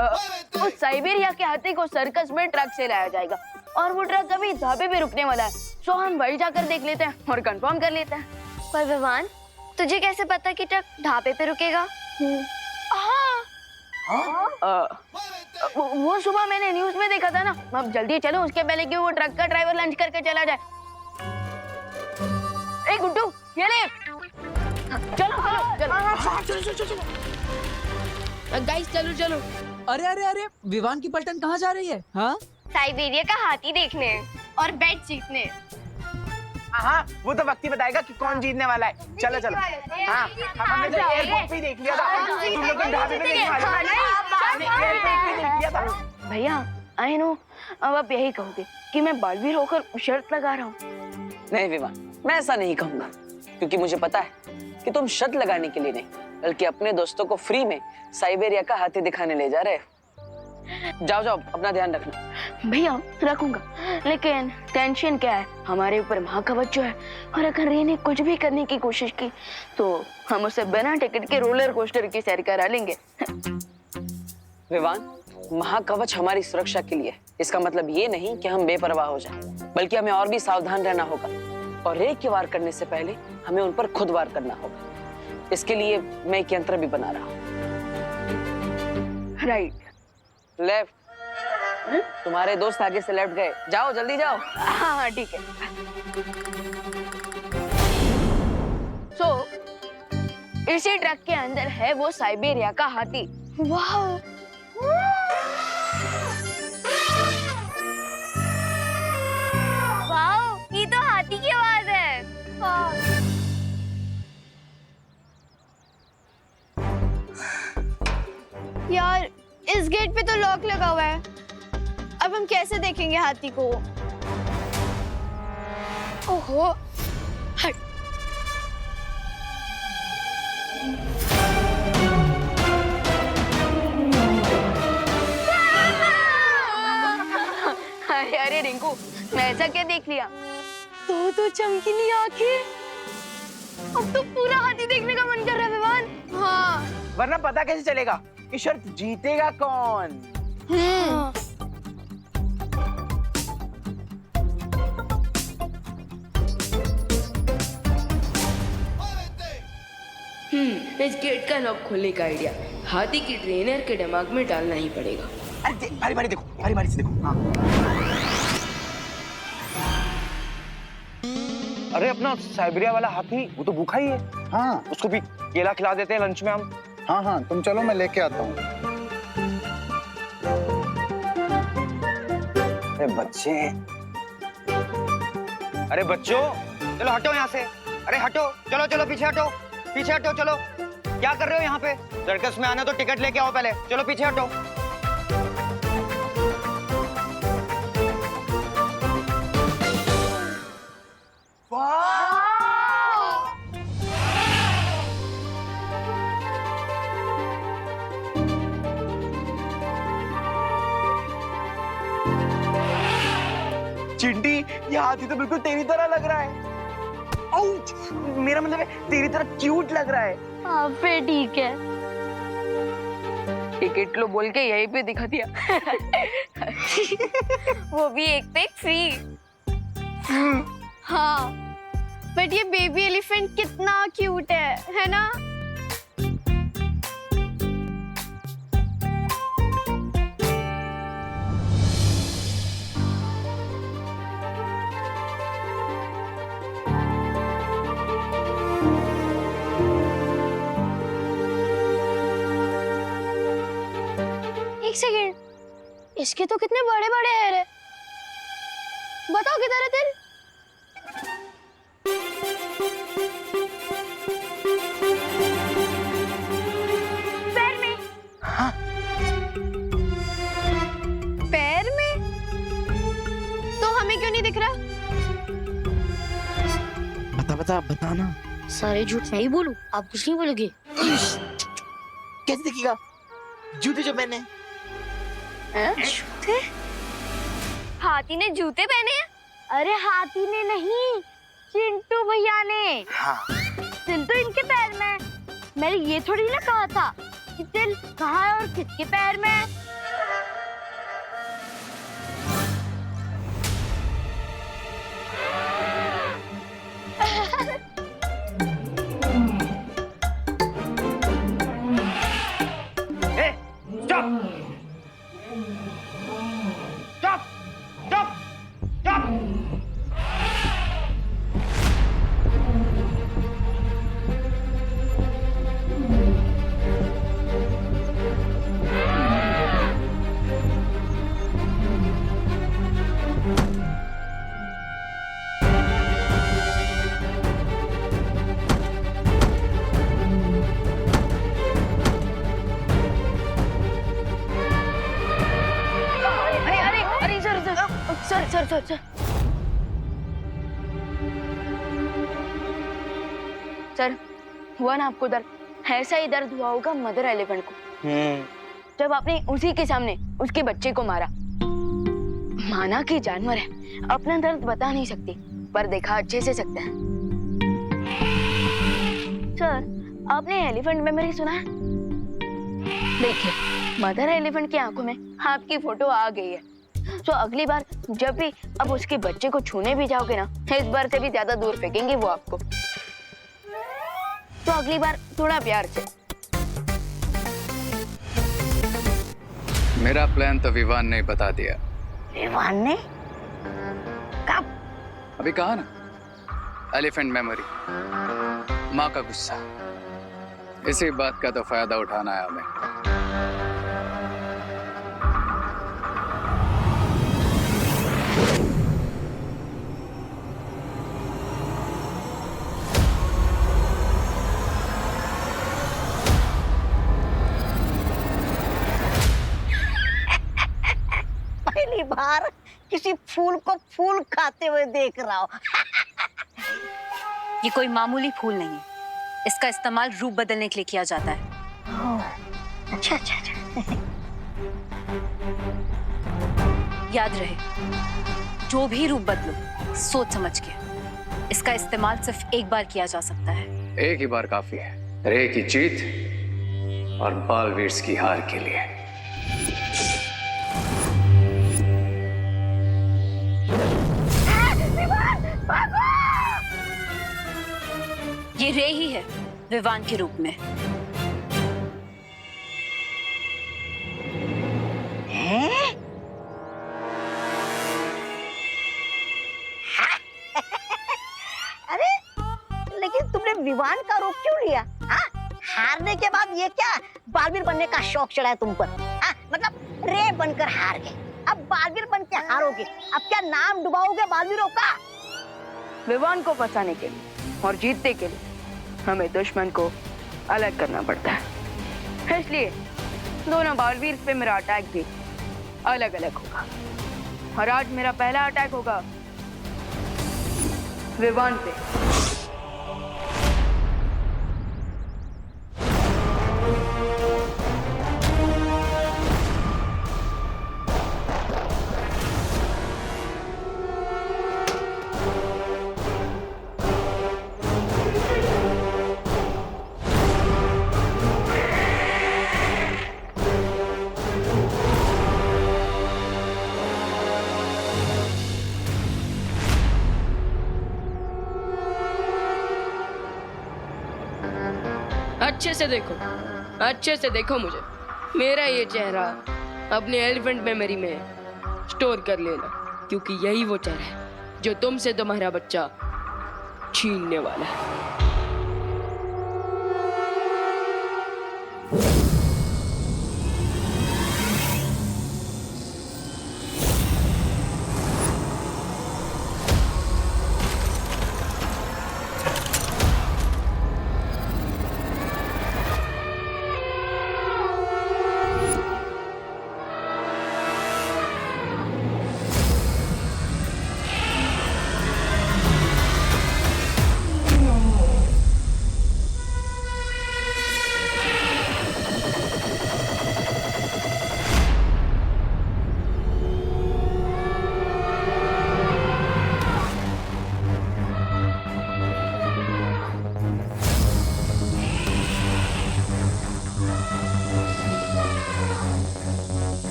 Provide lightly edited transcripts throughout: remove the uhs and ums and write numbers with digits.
वो साइबेरिया के हाथी को सर्कस में ट्रक से लाया जाएगा और वो ट्रक अभी ढाबे पे रुकने वाला है। सो हम वही जाकर देख लेते हैं और कंफर्म कर लेते हैं। पर विवान, तुझे कैसे पता कि ट्रक ढाबे पे रुकेगा? वो सुबह मैंने न्यूज में देखा था ना। अब जल्दी चलो, उसके पहले कि वो ट्रक का ड्राइवर लंच करके चला जाए। ए गुड्डू, ये ले। चलो गाइस, चलो। अरे अरे अरे, विवान की पलटन कहाँ जा रही है? हाँ, साइबेरिया का हाथी देखने और बैट जीतने। हाँ, वो तो वक्त ही बताएगा कि कौन जीतने वाला है। चलो हाँ, हमने तो एयरपोर्ट पे देख लिया था, तुम लोग ढाबे पे देखने वाले थे। भैया, आई नो, अब आप यही कहोगे कि मैं बालवीर होकर शर्त लगा रहा हूँ। नहीं विवान, मैं ऐसा नहीं कहूंगा, क्योंकि मुझे पता है कि तुम शर्त लगाने के लिए नहीं, बल्कि अपने दोस्तों को फ्री में साइबेरिया का हाथी दिखाने ले जा रहे हो। जाओ, अपना ध्यान रखना। भैया रखूंगा, लेकिन टेंशन क्या है, हमारे ऊपर महाकवच जो है, और अगर रे ने कुछ भी करने की कोशिश की तो हम उसे बिना टिकट के रोलर कोस्टर की सैर करा लेंगे। विवान, महाकवच हमारी सुरक्षा के लिए, इसका मतलब ये नहीं कि हम बेपरवाह हो जाएं, बल्कि हमें और भी सावधान रहना होगा और रे के वार करने से पहले हमें उन पर खुद वार करना होगा। इसके लिए मैं एक यंत्र भी बना रहा हूँ। Right, left. तुम्हारे दोस्त आगे से लेफ्ट गए, जाओ जल्दी जाओ। हाँ ठीक है। सो इसी ट्रक के अंदर है वो साइबेरिया का हाथी। वाह, ये तो हाथी की आवाज है। यार, इस गेट पे तो लॉक लगा हुआ है। अब हम कैसे देखेंगे हाथी को? ओहो, हट। अरे रिंकू, मैं ऐसा क्या देख लिया? तो चमकीली आंखें। अब तो पूरा हाथी देखने का मन कर रहा है विवान। हाँ, वरना पता कैसे चलेगा कि शर्त जीतेगा कौन? इस गेट का लॉक खोलने का आइडिया हाथी की ट्रेनर के दिमाग में डालना ही पड़ेगा। अरे बारी देखो, बारी से देखो। हाँ। अरे अपना साइबेरिया वाला हाथी, वो तो भूखा ही है। हाँ उसको भी केला खिला देते हैं लंच में हम। हाँ, तुम चलो, मैं लेके आता हूँ। अरे बच्चों, चलो हटो यहाँ से। अरे हटो, चलो पीछे हटो, चलो। क्या कर रहे हो यहाँ पे? सर्कस में आना तो टिकट लेके आओ पहले। चलो पीछे हटो। चिंटी, ये हाथी तो बिल्कुल तेरी तरह लग रहा है। आउच! मेरा मतलब है तेरी तरह क्यूट लग रहा है। हाँ फिर ठीक है। टिकट लो बोल के यहीं पे दिखा दिया। वो भी एक पे एक फ्री। हाँ, बट ये बेबी एलिफेंट कितना क्यूट है ना? एक सेकेंड, इसके तो कितने बड़े बड़े हेयर है। बताओ किधर है तेरे? पैर में। हाँ? पैर में? तो हमें क्यों नहीं दिख रहा? बताना। सारे झूठ नहीं बोलूं, आप कुछ नहीं बोलोगे। कैसे दिखेगा? जूते जो पहने जूते? हाथी ने जूते पहने हैं? अरे हाथी ने नहीं, चिंटू भैया ने। हाँ। दिल तो इनके पैर में है। मैंने ये थोड़ी ना कहा था कि दिल कहाँ है और किसके पैर में है? Stop stop stop stop. अरे सर सर हुआ ना आपको दर्द? ऐसा ही दर्द हुआ होगा मदर एलिफेंट को जब आपने उसी के सामने उसके बच्चे को मारा। माना कि जानवर है, अपना दर्द बता नहीं सकती, पर देखा अच्छे से सकता है। सर आपने एलिफेंट मेमोरी सुना है? देखिए मदर एलिफेंट की आंखों में आपकी फोटो आ गई है, तो अगली बार जब भी अब उसके बच्चे को छूने भी जाओगे ना, इस बार से भी ज्यादा दूर फेंकेंगे वो आपको। तो अगली बार थोड़ा प्यार से। मेरा प्लान तो विवान ने बता दिया। विवान ने? कब? अभी कहा ना, एलिफेंट मेमोरी, माँ का गुस्सा, इसी बात का तो फायदा उठाना है हमें। पहली बार किसी फूल को फूल खाते हुए देख रहा हूँ। ये कोई मामूली फूल नहीं है, इसका इस्तेमाल रूप बदलने के लिए किया जाता है। अच्छा अच्छा अच्छा। याद रहे, जो भी रूप बदलो सोच समझ के। इसका इस्तेमाल सिर्फ एक बार किया जा सकता है। एक ही बार काफी है, रे की जीत और बालवीर की हार के लिए। ये रे ही है विवान के रूप में। अरे लेकिन तुमने विवान का रूप क्यों लिया? हाँ? हारने के बाद ये क्या बालवीर बनने का शौक चढ़ा है तुम पर? हाँ? मतलब रे बनकर हार गए, अब बालवीर बन के हारोगे। अब क्या नाम डुबाओगे बालवीरों का? विवान को फंसाने के लिए और जीतने के लिए हमें दुश्मन को अलग करना पड़ता है, इसलिए दोनों बालवीर पे मेरा अटैक भी अलग अलग होगा। और आज मेरा पहला अटैक होगा विवान पे। अच्छे से देखो मुझे। मेरा ये चेहरा अपने एलिफेंट मेमोरी में स्टोर कर लेना, क्योंकि यही वो चेहरा है जो तुमसे तुम्हारा बच्चा छीनने वाला है।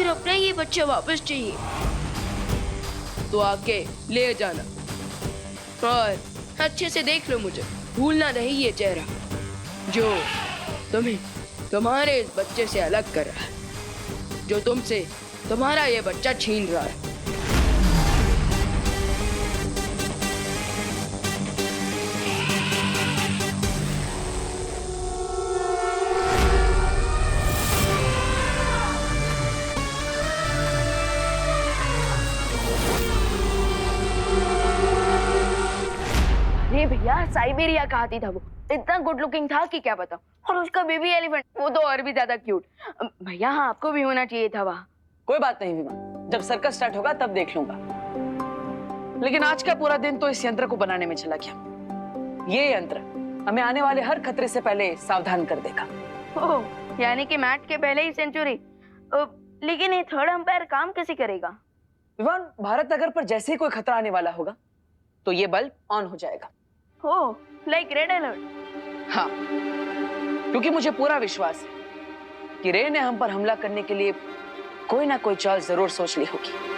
फिर अपना ये बच्चा वापस चाहिए तो आके ले जाना और अच्छे से देख लो मुझे, भूलना नहीं ये चेहरा जो तुम्हें तुम्हारे इस बच्चे से अलग कर रहा है, जो तुमसे तुम्हारा ये बच्चा छीन रहा है। अरे भैया, साइबेरिया का हाथी था वो, इतना गुड लुकिंग था कि क्या बताऊं। और उसका बेबी एलिफेंट, वो तो और भी ज्यादा क्यूट। भैया हाँ, आपको भी होना चाहिए था वहाँ। कोई बात नहीं विमान, जब सर्कस स्टार्ट होगा तब देख लूंगा। लेकिन आज का पूरा दिन तो इस यंत्र को बनाने में चला गया। ये यंत्र हमें आने वाले हर खतरे से पहले सावधान कर देगा। ओह, यानी कि मैच के पहले ही सेंचुरी। लेकिन ये थर्ड अंपायर काम कैसे करेगा? विमान, भारत नगर पर जैसे ही कोई खतरा आने वाला होगा तो ये बल्ब ऑन हो जाएगा। ओह, लाइक रेड अलर्ट। हाँ, क्योंकि मुझे पूरा विश्वास है कि रे ने हम पर हमला करने के लिए कोई ना कोई चाल जरूर सोच ली होगी।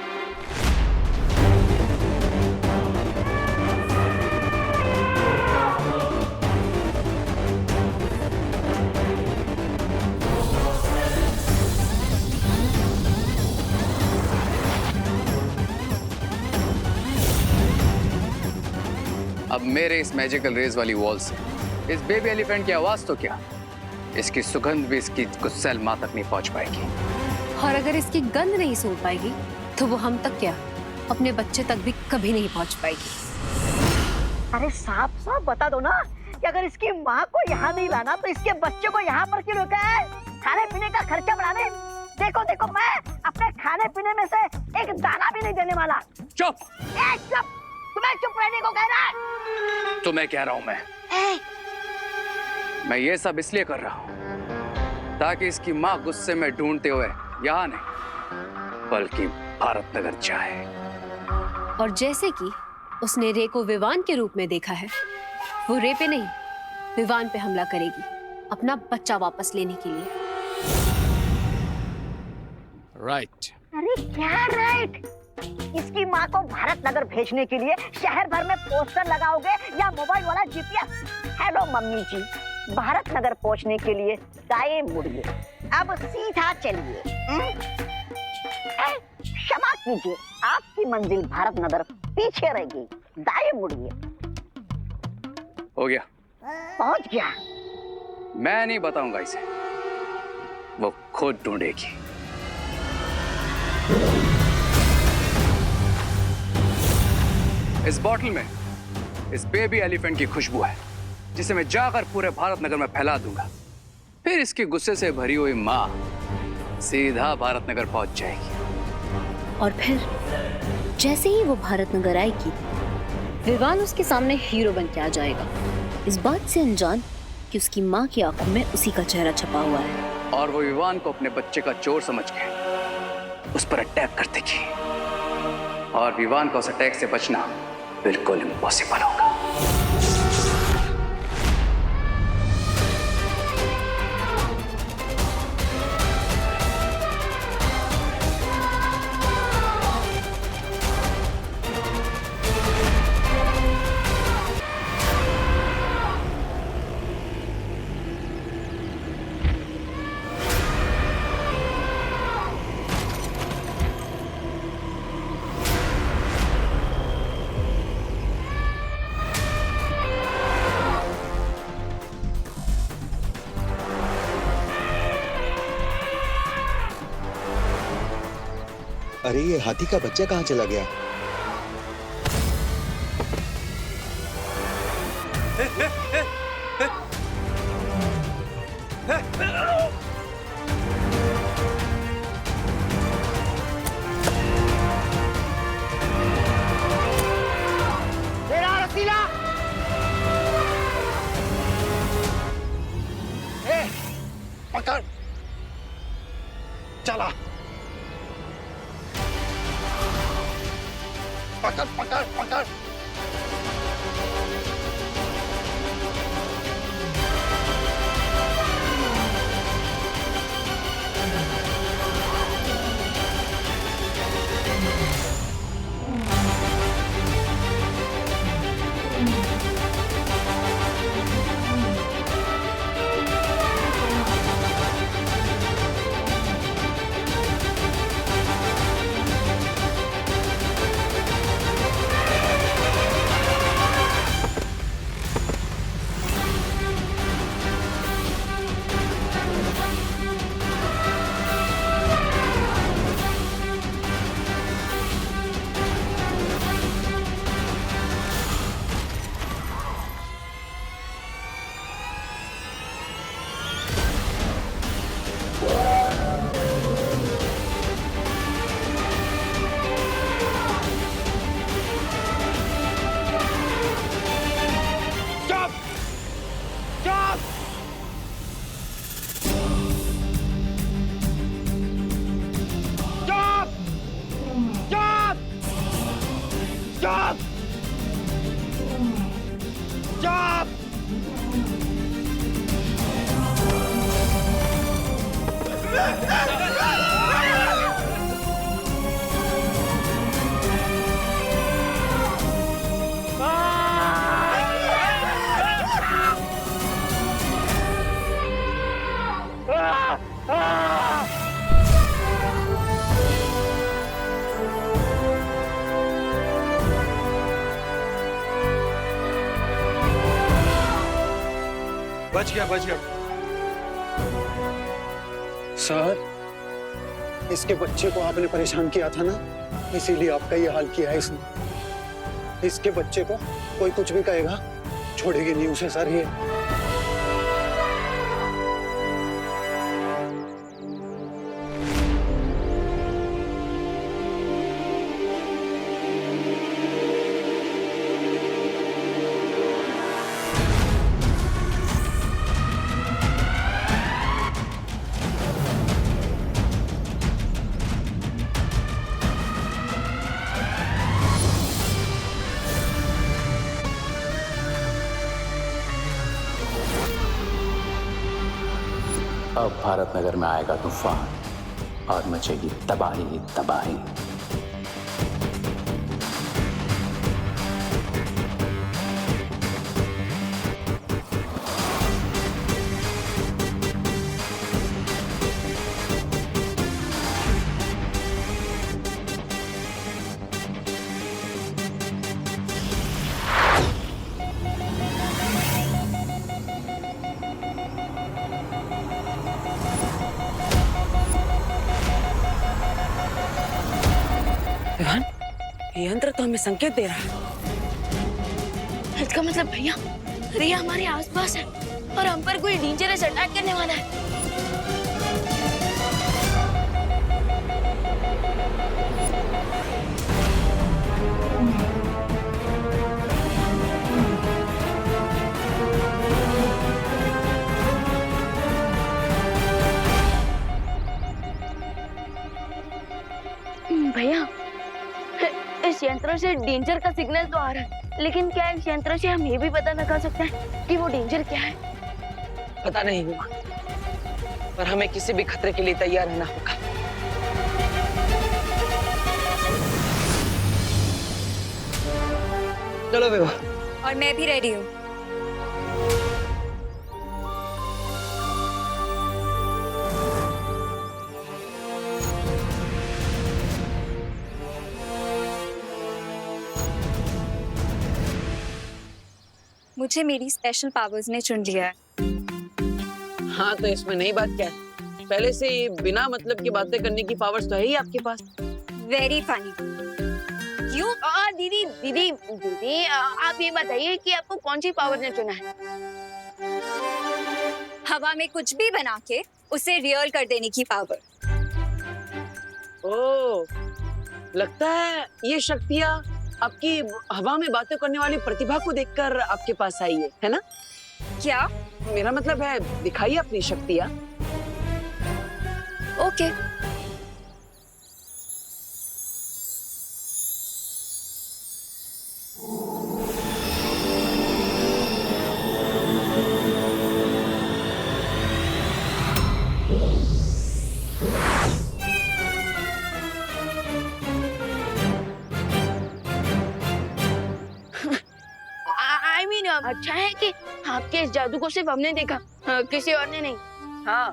अब मेरे इस मैजिकल रेज वाली वॉल से इस बेबी एलिफेंट की आवाज तो क्या, इसकी सुगंध भी इसकी गुस्सैल माँ तक नहीं पहुंच पाएगी। और अगर इसकी गंध नहीं सूंघ पाएगी तो वो हम तक क्या, अपने बच्चे तक भी कभी नहीं पहुंच पाएगी। अरे साफ साफ बता दो ना कि अगर इसकी माँ को यहाँ नहीं लाना तो इसके बच्चे को यहाँ पर क्यों रोका है? खाने पीने का खर्चा बढ़ाने। देखो देखो, मैं अपने खाने पीने में से एक दाना भी नहीं देने वाला। चुप! चुप! तुम्हें चुप रहने को कह रहा है? तुम्हें कह रहा हूं मैं ये सब इसलिए कर रहा हूं ताकि इसकी माँ गुस्से में ढूंढते हुए यहाँ नहीं बल्कि भारत नगर जाए। और जैसे कि उसने रे को विवान के रूप में देखा है, वो रे पे नहीं विवान पे हमला करेगी अपना बच्चा वापस लेने के लिए। राइट। अरे क्या राइट? इसकी माँ को भारत नगर भेजने के लिए शहर भर में पोस्टर लगाओगे या मोबाइल वाला जीपीएस? हेलो मम्मी जी, भारत नगर पहुंचने के लिए दाएं मुड़िए, अब सीधा चलिए। क्षमा कीजिए, आपकी मंजिल भारत नगर पीछे रहेगी, दाएं मुड़िए। हो गया, पहुंच गया। मैं नहीं बताऊंगा इसे, वो खुद ढूंढेगी। इस बॉटल में इस बेबी एलिफेंट की खुशबू है जिसे मैं जाकर पूरे भारत नगर में फैला दूंगा। फिर इसके गुस्से से भरी हुई माँ सीधा भारत नगर पहुंच जाएगी। और फिर जैसे ही वो भारत नगर आएगी, विवान उसके सामने हीरो बन के आ जाएगा, इस बात से अनजान कि उसकी माँ की आंखों में उसी का चेहरा छपा हुआ है। और वो विवान को अपने बच्चे का चोर समझ के उस पर अटैक कर देगी और विवान का उस अटैक से बचना बिल्कुल इम्पॉसिबल होगा। अरे ये हाथी का बच्चा कहाँ चला गया? तेरा रसीला! पकड़! चला! पकड़ पकड़ पकड़! बच गया बच गया। सर, इसके बच्चे को आपने परेशान किया था ना, इसीलिए आपका ये हाल किया है इसने। इसके बच्चे को कोई कुछ भी कहेगा, छोड़ेगी नहीं उसे सर ये। अब भारत नगर में आएगा तूफान और मचेगी तबाही ही तबाही। विवान, ये यंत्र तो हमें संकेत दे रहा है। इसका मतलब भैया रिया हमारे आसपास है और हम पर कोई डेंजरस अटैक करने वाला है। भैया, इस यंत्र से डेंजर का सिग्नल तो आ रहा है, लेकिन क्या इस यंत्र से हम ये भी पता लगा सकते हैं कि वो डेंजर क्या है? पता नहीं विवान, पर हमें किसी भी खतरे के लिए तैयार रहना होगा। चलो विवान। और मैं भी रेडी हूँ। मुझे मेरी स्पेशल पावर्स ने चुन लिया है। हाँ, तो इसमें नई बात क्या है? पहले से ही बिना मतलब की बातें करने की पावर्स तो है ही आपके पास। Very funny. यू दीदी दीदी दीदी, आप ये बताइए कि आपको कौन सी पावर ने चुना है? हवा में कुछ भी बना के उसे रियल कर देने की पावर। ओह, लगता है ये शक्तियाँ आपकी हवा में बातें करने वाली प्रतिभा को देखकर आपके पास आई है ना? क्या? मेरा मतलब है, दिखाइए अपनी शक्तियाँ। ओके। अच्छा है कि आपके इस जादू को सिर्फ हमने देखा, किसी और ने नहीं। हाँ,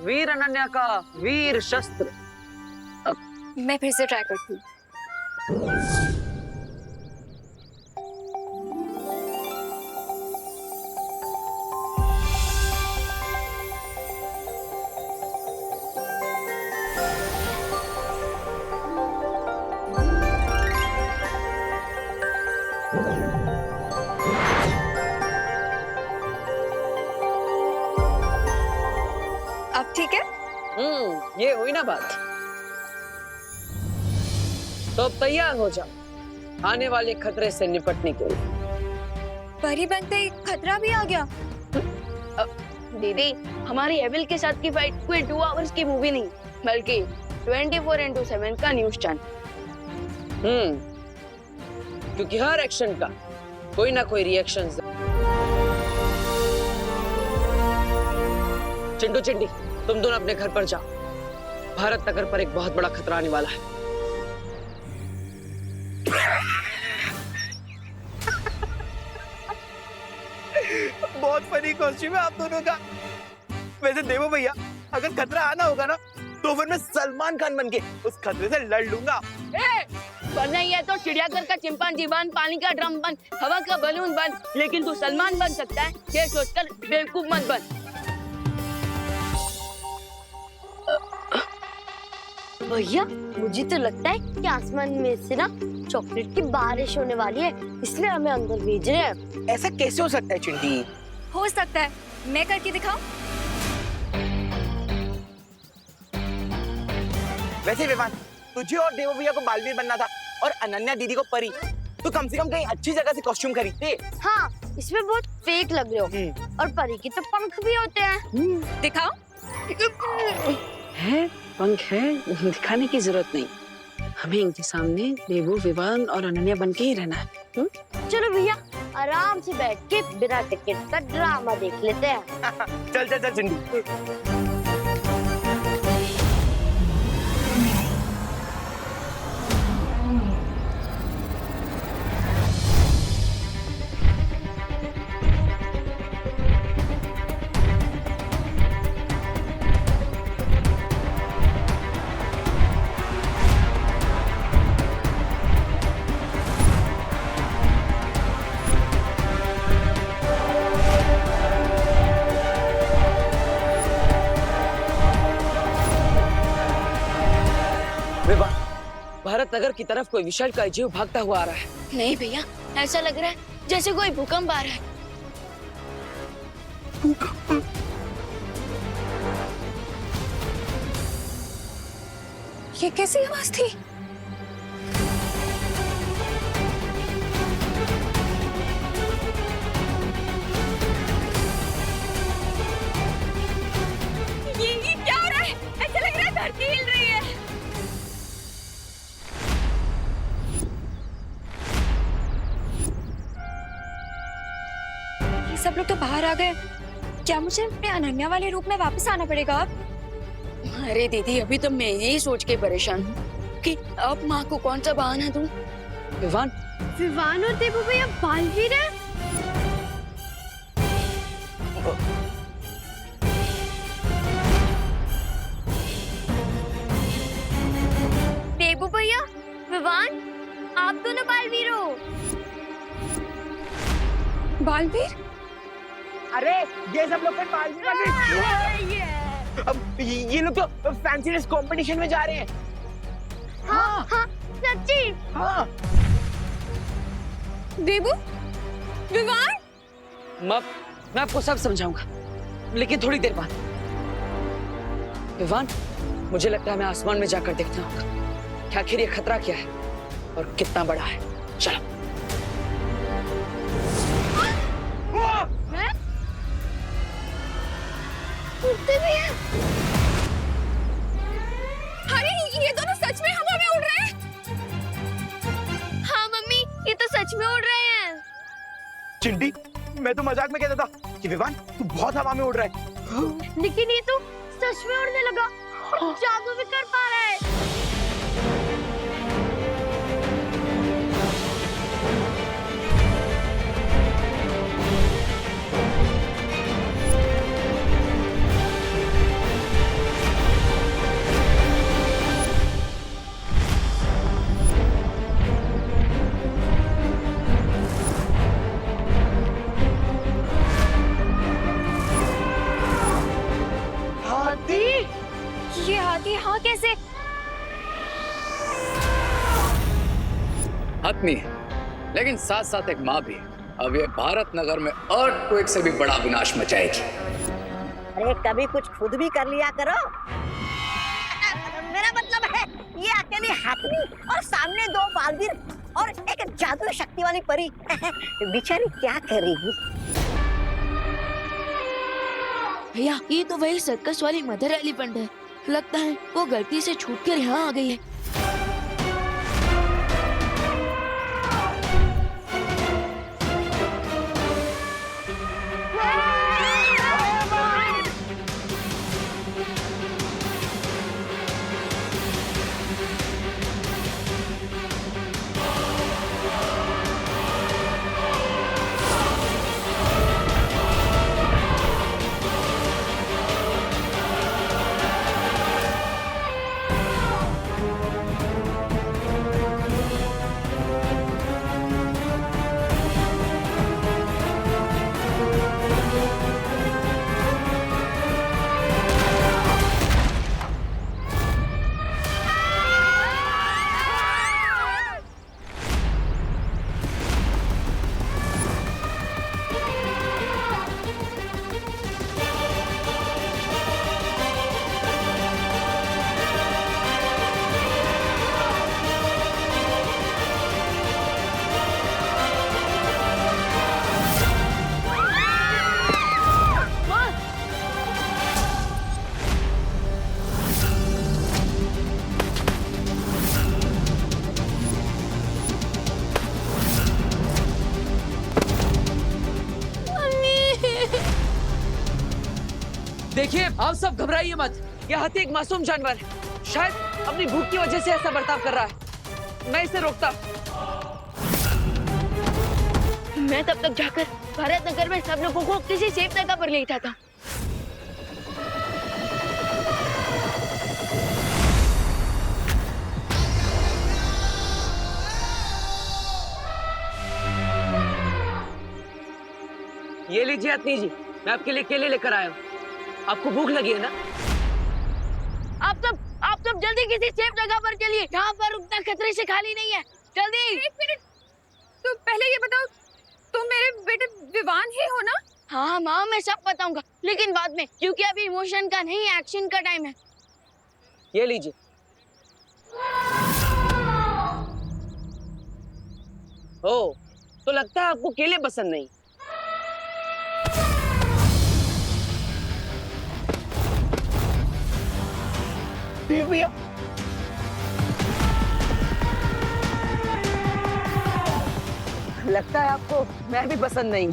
वीर अनन्या का वीर शस्त्र। मैं फिर से ट्राई करती हूँ। अब ठीक है? ये हुई ना बात। तो अब तैयार हो जाओ आने वाले खतरे से निपटने के लिए। परी बनते ही खतरा भी आ गया। दीदी, हमारी एविल के साथ की फाइट कोई 2 आवर्स की मूवी नहीं, बल्कि 24x7 का न्यूज चैनल। क्योंकि हर एक्शन का कोई ना कोई रिएक्शन। चिंटू चिंटी, तुम दोनों अपने घर पर जाओ। भारत नगर पर एक बहुत बड़ा खतरा आने वाला है। बहुत फनी कॉस्ट्यूम है आप दोनों का। वैसे देवो भैया, अगर खतरा आना होगा ना तो फिर मैं सलमान खान बन के उस खतरे से लड़ लूंगा। वरना ये तो चिड़ियाघर का चिंपांजी बन, पानी का ड्रम बन, हवा का बलून बन, लेकिन तू सलमान बन सकता है ये सोचकर बेवकूफ मत बन। भैया मुझे तो लगता है कि आसमान में से ना चॉकलेट की बारिश होने वाली है, इसलिए हमें अंदर भेज रहे हैं। ऐसा कैसे हो सकता है चिंटी? हो सकता है, मैं करके दिखाऊं? वैसे विवान, तुझे और देवो भैया को बालवीर बनना था और अनन्या दीदी को परी, तो कम से कम कहीं अच्छी जगह से कॉस्ट्यूम खरीदते। हाँ, इसमें बहुत फेक लग रहे हो। और परी की तो पंख भी होते हैं। दिखाओ। है पंख है, दिखाने की जरूरत नहीं। हमें इनके सामने देवो, विवान और अनन्या बन के ही रहना है। चलो भैया आराम से बैठ के बिना टिकट का ड्रामा देख लेते हैं। चल चल चल चिंटी। भारत नगर की तरफ कोई विशालकाय जीव भागता हुआ आ रहा है। नहीं भैया, ऐसा लग रहा है जैसे कोई भूकंप आ रहा है। ये कैसी आवाज थी? ये क्या हो रहा है? ऐसा लग रहा है धरती हिल रही है। ये सब लोग तो बाहर आ गए। क्या मुझे अपने अनन्या वाले रूप में वापस आना पड़ेगा अब? अरे दीदी, अभी तो मैं यही सोच के परेशान हूँ कि अब माँ को कौन सा बहाना दूँ। विवान, विवान और देवो भैया बालवीर हैं? देवो भैया, विवान, आप दोनों बालवीर हो। बालवीर? अरे ये सब लोग फिर बालवीर बने। अब ये लोग तो फैंसी ड्रेस कंपटीशन में जा रहे हैं। हाँ हाँ सच्ची। हाँ देवो, विवान, मैं आपको सब समझाऊंगा, लेकिन थोड़ी देर बाद। विवान, मुझे लगता है हमें आसमान में जाकर देखना होगा कि आखिर ये खतरा क्या है और कितना बड़ा है। चलो। उड़ते भी हैं। अरे ये दोनों सच में हवा में उड़ रहे हैं। हाँ मम्मी, ये तो सच में उड़ रहे हैं। चिंटी, मैं तो मजाक में कहता था कि विवान तू बहुत हवा में उड़ रहा है, लेकिन ये तो सच में उड़ने लगा, जादू भी कर पा रहा है। ये हाथी हाँ कैसे? आदमी है, लेकिन साथ साथ एक माँ भी है। अब ये भारत नगर में अर्थक्वेक से भी बड़ा विनाश मचाएगी। अरे कभी कुछ खुद भी कर लिया करो। मेरा मतलब है ये अकेली हाथी और सामने दो बालवीर और एक जादुई शक्ति वाली परी बेचारी क्या करेगी? भैया, ये तो वही सर्कस वाली मदर एलिफेंट है। लगता है वो गलती से छूटकर यहाँ आ गई है। देखिए आप सब घबराइए मत। यह हाथी एक मासूम जानवर है, शायद अपनी भूख की वजह से ऐसा बर्ताव कर रहा है। मैं इसे रोकता। मैं तब तक जाकर भारत नगर में सब लोगों को किसी सेफ जगह पर ले जाता हूँ। ये लीजिए अतनी जी, मैं आपके लिए केले लेकर आया हूँ। आपको भूख लगी है ना? आप सब जल्दी किसी सेफ जगह पर चलिए, यहाँ पर उतना खतरे से खाली नहीं है। जल्दी। एक मिनट, तो पहले ये बताओ, तुम मेरे बेटे विवान ही हो ना? हाँ माँ, मैं सब बताऊंगा, लेकिन बाद में, क्योंकि अभी इमोशन का नहीं, एक्शन का टाइम है। ये लीजिए। ओ, तो लगता है आपको केले पसंद नहीं। भैया लगता है आपको मैं भी पसंद नहीं।